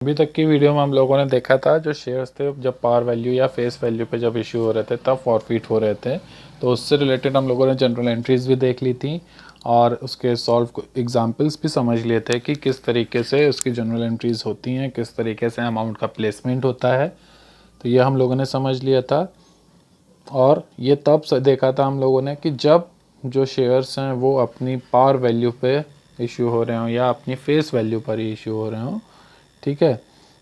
अभी तक की वीडियो में हम लोगों ने देखा था जो शेयर्स थे जब पार वैल्यू या फेस वैल्यू पे जब इशू हो रहे थे तब फॉरफिट हो रहे थे। तो उससे रिलेटेड हम लोगों ने जनरल एंट्रीज भी देख ली थी और उसके सॉल्व एग्जांपल्स भी समझ लिए थे कि किस तरीके से उसकी जनरल एंट्रीज होती हैं, किस तरीके से अमाउंट का प्लेसमेंट होता है। तो ये हम लोगों ने समझ लिया था और ये तब देखा था हम लोगों ने कि जब जो शेयर्स हैं वो अपनी पार वैल्यू पे इशू हो रहे हों या अपनी फेस वैल्यू पर ही इशू हो रहे हों। ठीक है,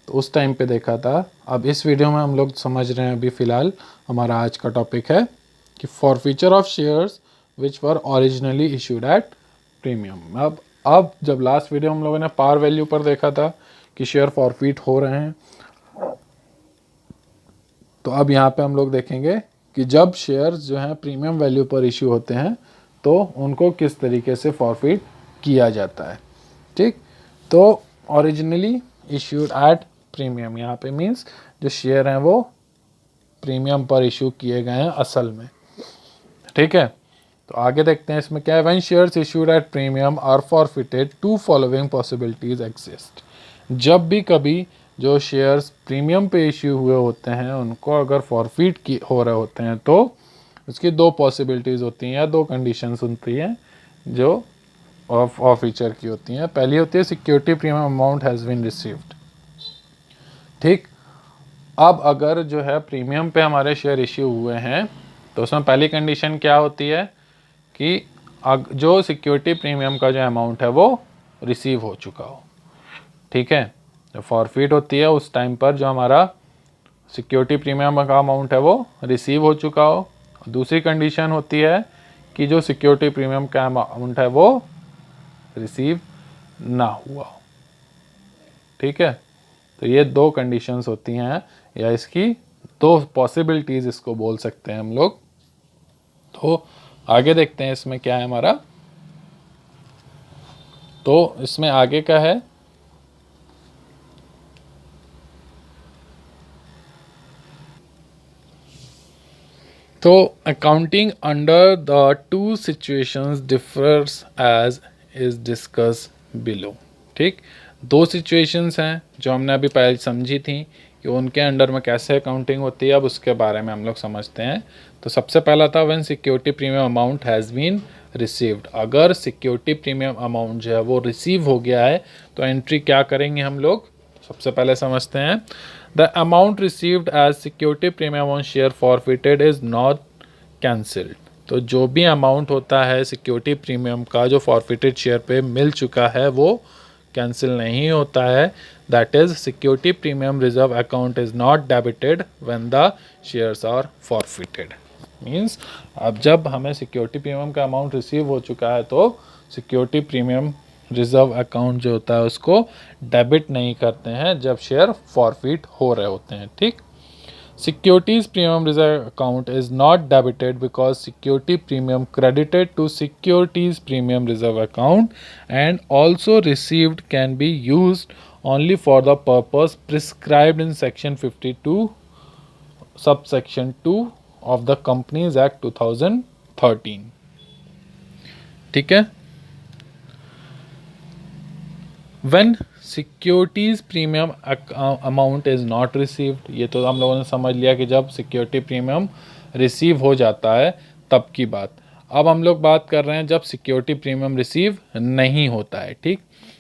तो उस टाइम पे देखा था। अब इस वीडियो में हम लोग समझ रहे हैं, अभी फ़िलहाल हमारा आज का टॉपिक है कि forfeiture of shares which were originally issued at premium. अब जब लास्ट वीडियो हम लोगों ने पार वैल्यू पर देखा था कि शेयर फॉरफिट हो रहे हैं, तो अब यहाँ पे हम लोग देखेंगे कि जब शेयर्स जो हैं प्रीमियम वैल्यू पर इशू होते हैं तो उनको किस तरीके से फॉरफिट किया जाता है। ठीक, तो ओरिजिनली इश्यूड एट प्रीमियम यहाँ पे मीन्स जो शेयर हैं वो प्रीमियम पर इशू किए गए हैं असल में। ठीक है, तो आगे देखते हैं इसमें क्या है। When shares issued at premium are forfeited, two following possibilities exist. जब भी कभी जो शेयर्स प्रीमियम पे इश्यू हुए होते हैं उनको अगर फॉरफिट हो रहे होते हैं तो उसकी दो पॉसिबिलिटीज़ होती हैं या दो कंडीशंस होती हैं जो ऑफ फीचर की होती हैं। पहली होती है security premium amount has been received. ठीक, अब अगर जो है प्रीमियम पे हमारे शेयर इश्यू हुए हैं तो उसमें पहली कंडीशन क्या होती है कि जो सिक्योरिटी प्रीमियम का जो अमाउंट है वो रिसीव हो चुका हो। ठीक है, जो फॉरफिट होती है उस टाइम पर जो हमारा सिक्योरिटी प्रीमियम का अमाउंट है वो रिसीव हो चुका हो। दूसरी कंडीशन होती है कि जो सिक्योरिटी प्रीमियम का अमाउंट है वो रिसीव ना हुआ हो। ठीक है, तो ये दो कंडीशंस होती हैं या इसकी दो पॉसिबिलिटीज़ इसको बोल सकते हैं हम लोग। तो आगे देखते हैं इसमें क्या है हमारा। तो इसमें आगे का है तो accounting under the two situations differs as is discussed below. ठीक, दो सिचुएशंस हैं जो हमने अभी पहले समझी थी कि उनके अंडर में कैसे अकाउंटिंग होती है। अब उसके बारे में हम लोग समझते हैं। तो सबसे पहला था when security premium amount has been received. अगर सिक्योरिटी प्रीमियम अमाउंट जो है वो रिसीव हो गया है तो एंट्री क्या करेंगे हम लोग, सबसे पहले समझते हैं। The amount received as security premium on share forfeited is not cancelled. तो जो भी अमाउंट होता है सिक्योरिटी प्रीमियम का जो फॉरफिटेड शेयर पे मिल चुका है वो कैंसिल नहीं होता है। That is security premium reserve account is not debited when the shares are forfeited. Means अब जब हमें सिक्योरिटी प्रीमियम का अमाउंट रिसीव हो चुका है तो सिक्योरिटी प्रीमियम रिजर्व अकाउंट जो होता है उसको डेबिट नहीं करते हैं जब शेयर फॉरफिट हो रहे होते हैं। ठीक, securities premium reserve account is not debited because security premium credited to securities premium reserve account and also received can be used only for the purpose prescribed in section 52 subsection 2 of the Companies Act 2013। ठीक है, when securities premium amount is not received, ये तो हम लोगों ने समझ लिया कि जब सिक्योरिटी प्रीमियम रिसीव हो जाता है तब की बात। अब हम लोग बात कर रहे हैं जब सिक्योरिटी प्रीमियम रिसीव नहीं होता है। ठीक,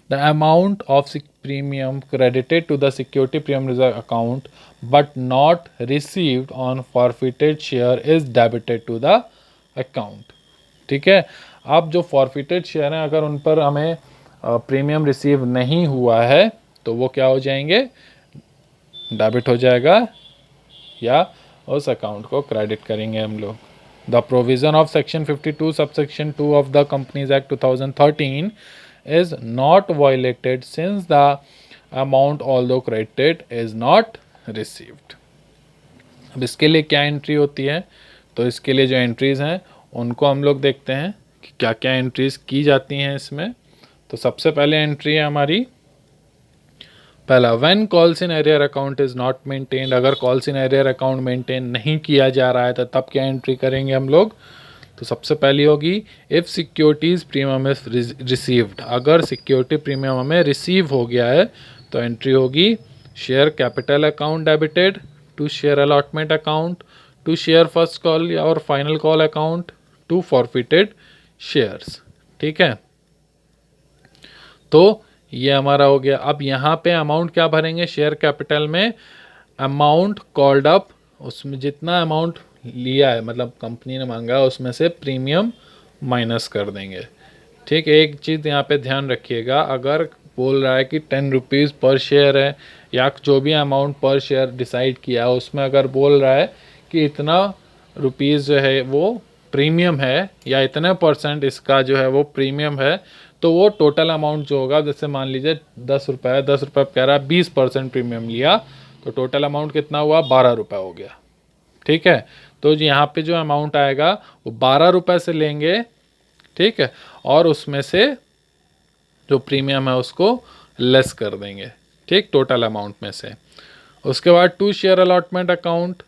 the amount of premium credited to the security premium reserve account but not received on forfeited share is debited to the account. ठीक है, अब जो फॉरफिटेड शेयर हैं अगर उन पर हमें प्रीमियम रिसीव नहीं हुआ है तो वो क्या हो जाएंगे, डेबिट हो जाएगा या उस अकाउंट को क्रेडिट करेंगे हम लोग। The provision of section 52 subsection 2 of the companies act 2013 is not violated since the amount although credited is not received. अब इसके लिए क्या एंट्री होती है, तो इसके लिए जो एंट्रीज हैं उनको हम लोग देखते हैं कि क्या क्या एंट्रीज की जाती हैं इसमें। तो सबसे पहले एंट्री है हमारी, पहला when calls in arrear account is not maintained. अगर calls in arrear account maintain नहीं किया जा रहा है तो तब क्या एंट्री करेंगे हम लोग। तो सबसे पहली होगी if securities premium is received. अगर सिक्योरिटी प्रीमियम हमें रिसीव हो गया है तो एंट्री होगी share capital account debited to share allotment account to share first call और final call account to forfeited shares. ठीक है, तो ये हमारा हो गया। अब यहाँ पे अमाउंट क्या भरेंगे शेयर कैपिटल में, अमाउंट कॉल्ड अप, उसमें जितना अमाउंट लिया है मतलब कंपनी ने मांगा उसमें से प्रीमियम माइनस कर देंगे। ठीक, एक चीज़ यहाँ पे ध्यान रखिएगा, अगर बोल रहा है कि 10 रुपीज़ पर शेयर है या जो भी अमाउंट पर शेयर डिसाइड किया है उसमें अगर बोल रहा है कि इतना रुपीज़ जो है वो प्रीमियम है या इतने % इसका जो है वो प्रीमियम है, तो वो टोटल अमाउंट जो होगा, जैसे मान लीजिए 10 रुपये है, 10 रुपये कह रहा है 20% प्रीमियम लिया तो टोटल अमाउंट कितना हुआ 12 रुपये हो गया। ठीक है, तो यहाँ पे जो अमाउंट आएगा वो 12 रुपये से लेंगे। ठीक है, और उसमें से जो प्रीमियम है उसको लेस कर देंगे। ठीक, टोटल अमाउंट में से। उसके बाद to share allotment account,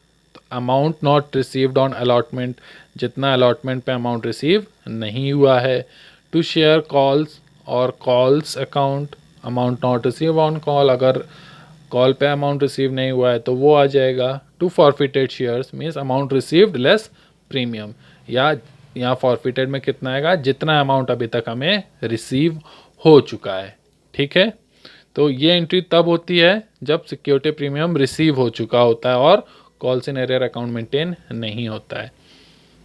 amount not received on allotment, जितना अलॉटमेंट पे अमाउंट रिसीव नहीं हुआ है। टू शेयर कॉल्स और calls account, amount not receive on call, अगर कॉल पे अमाउंट रिसीव नहीं हुआ है तो वो आ जाएगा। To forfeited shares means amount received less premium, या यहाँ फॉरफिटेड में कितना आएगा जितना अमाउंट अभी तक हमें रिसीव हो चुका है। ठीक है, तो ये एंट्री तब होती है जब सिक्योरिटी प्रीमियम रिसीव हो चुका होता है और calls in arrear account maintain नहीं होता है।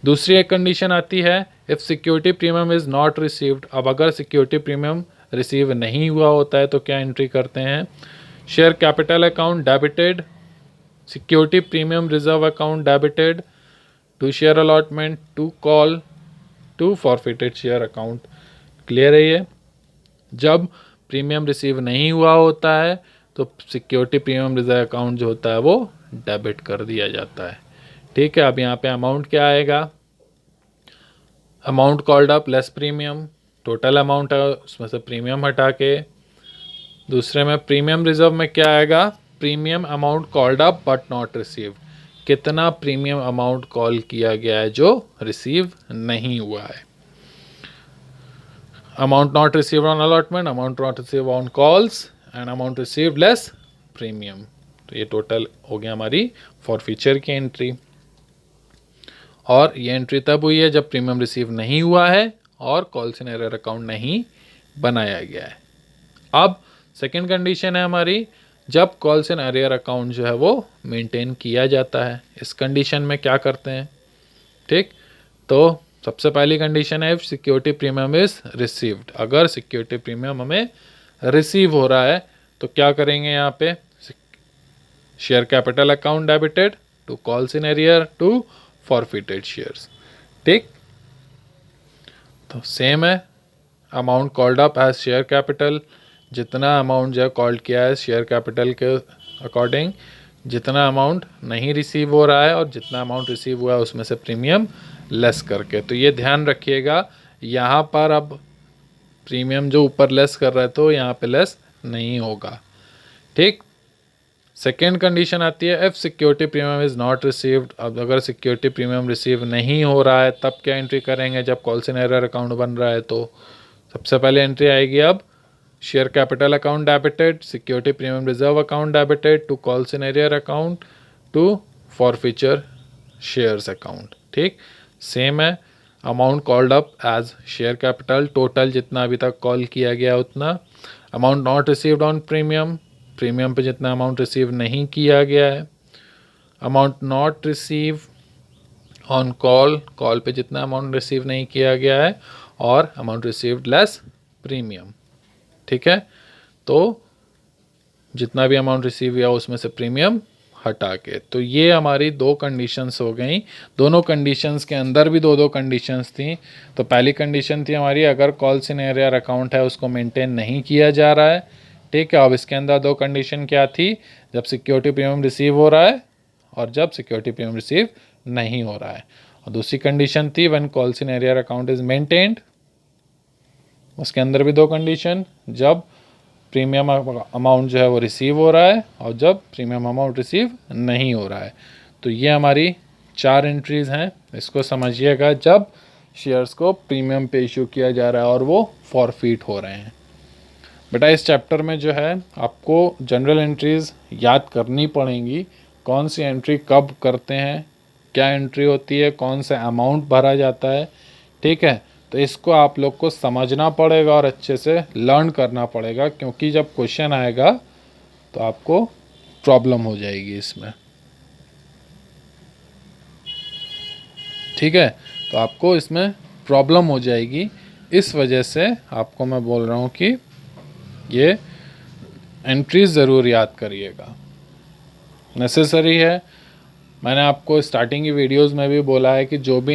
दूसरी एक कंडीशन आती है if security premium is not received. अब अगर सिक्योरिटी प्रीमियम रिसीव नहीं हुआ होता है तो क्या एंट्री करते हैं, share capital account debited, security premium reserve account debited, to share allotment, to call, to forfeited share account. Clear है ये? जब प्रीमियम रिसीव नहीं हुआ होता है तो सिक्योरिटी प्रीमियम रिजर्व अकाउंट जो होता है वो डेबिट कर दिया जाता है। ठीक है, अब यहाँ पे अमाउंट क्या आएगा, amount called up less premium, total amount है उसमें से प्रीमियम हटा के। दूसरे में प्रीमियम रिजर्व में क्या आएगा, premium amount called up but not received, कितना प्रीमियम अमाउंट कॉल किया गया है जो रिसीव नहीं हुआ है। Amount not received on allotment, amount not received on calls and amount received less premium. तो ये टोटल हो गया हमारी फॉरफीचर की एंट्री। और ये एंट्री तब हुई है जब प्रीमियम रिसीव नहीं हुआ है और कॉल्स इन एरर अकाउंट नहीं बनाया गया है। अब सेकेंड कंडीशन है हमारी जब कॉल्स इन एरियर अकाउंट जो है वो मेंटेन किया जाता है। इस कंडीशन में क्या करते हैं, ठीक, तो सबसे पहली कंडीशन है सिक्योरिटी प्रीमियम इज रिसीव्ड। अगर सिक्योरिटी प्रीमियम हमें रिसीव हो रहा है तो क्या करेंगे, यहाँ पे share capital account debited to calls in arrear to forfeited shares. ठीक, तो सेम है, amount called up as share capital, जितना अमाउंट जो है कॉल्ड किया है शेयर कैपिटल के अकॉर्डिंग, जितना अमाउंट नहीं रिसीव हो रहा है और जितना अमाउंट रिसीव हुआ है उसमें से प्रीमियम लेस करके। तो ये ध्यान रखिएगा, यहाँ पर अब प्रीमियम जो ऊपर लेस कर रहा है तो यहाँ पे लेस नहीं होगा। ठीक, सेकेंड कंडीशन आती है if security premium is not received. अब अगर सिक्योरिटी प्रीमियम रिसीव नहीं हो रहा है तब क्या एंट्री करेंगे, जब कॉल्स इन एरर अकाउंट बन रहा है तो सबसे पहले एंट्री आएगी अब share capital account debited, security premium reserve account debited to calls in arrear account to forfeiture shares account. ठीक, सेम है, amount called up as share capital, total जितना अभी तक कॉल किया गया उतना। Amount not received on premium, premium पे जितना अमाउंट रिसीव नहीं किया गया है। Amount not receive on call, call पे जितना अमाउंट रिसीव नहीं किया गया है। और अमाउंट रिसीव्ड लेस प्रीमियम। ठीक है, तो जितना भी अमाउंट रिसीव हुआ उसमें से प्रीमियम हटा के। तो ये हमारी दो कंडीशंस हो गई। दोनों कंडीशंस के अंदर भी दो कंडीशंस थी। तो पहली कंडीशन थी हमारी अगर कॉल्स इन एरियर अकाउंट है उसको मेंटेन नहीं किया जा रहा है। ठीक है, अब इसके अंदर दो कंडीशन क्या थी, जब सिक्योरिटी प्रीमियम रिसीव हो रहा है और जब सिक्योरिटी प्रीमियम रिसीव नहीं हो रहा है। और दूसरी कंडीशन थी when calls in arrear account is maintained, उसके अंदर भी दो कंडीशन, जब प्रीमियम अमाउंट जो है वो रिसीव हो रहा है और जब प्रीमियम अमाउंट रिसीव नहीं हो रहा है। तो ये हमारी 4 एंट्रीज़ हैं, इसको समझिएगा जब शेयर्स को प्रीमियम पे इशू किया जा रहा है और वो फॉरफीट हो रहे हैं। बेटा इस चैप्टर में जो है आपको जनरल एंट्रीज याद करनी पड़ेंगी, कौन सी एंट्री कब करते हैं, क्या एंट्री होती है, कौन सा अमाउंट भरा जाता है, ठीक है। तो इसको आप लोग को समझना पड़ेगा और अच्छे से लर्न करना पड़ेगा, क्योंकि जब क्वेश्चन आएगा तो आपको प्रॉब्लम हो जाएगी इसमें, ठीक है। तो आपको इसमें प्रॉब्लम हो जाएगी, इस वजह से आपको मैं बोल रहा हूँ कि ये एंट्रीज ज़रूर याद करिएगा, नेसेसरी है। मैंने आपको स्टार्टिंग की वीडियोस में भी बोला है कि जो भी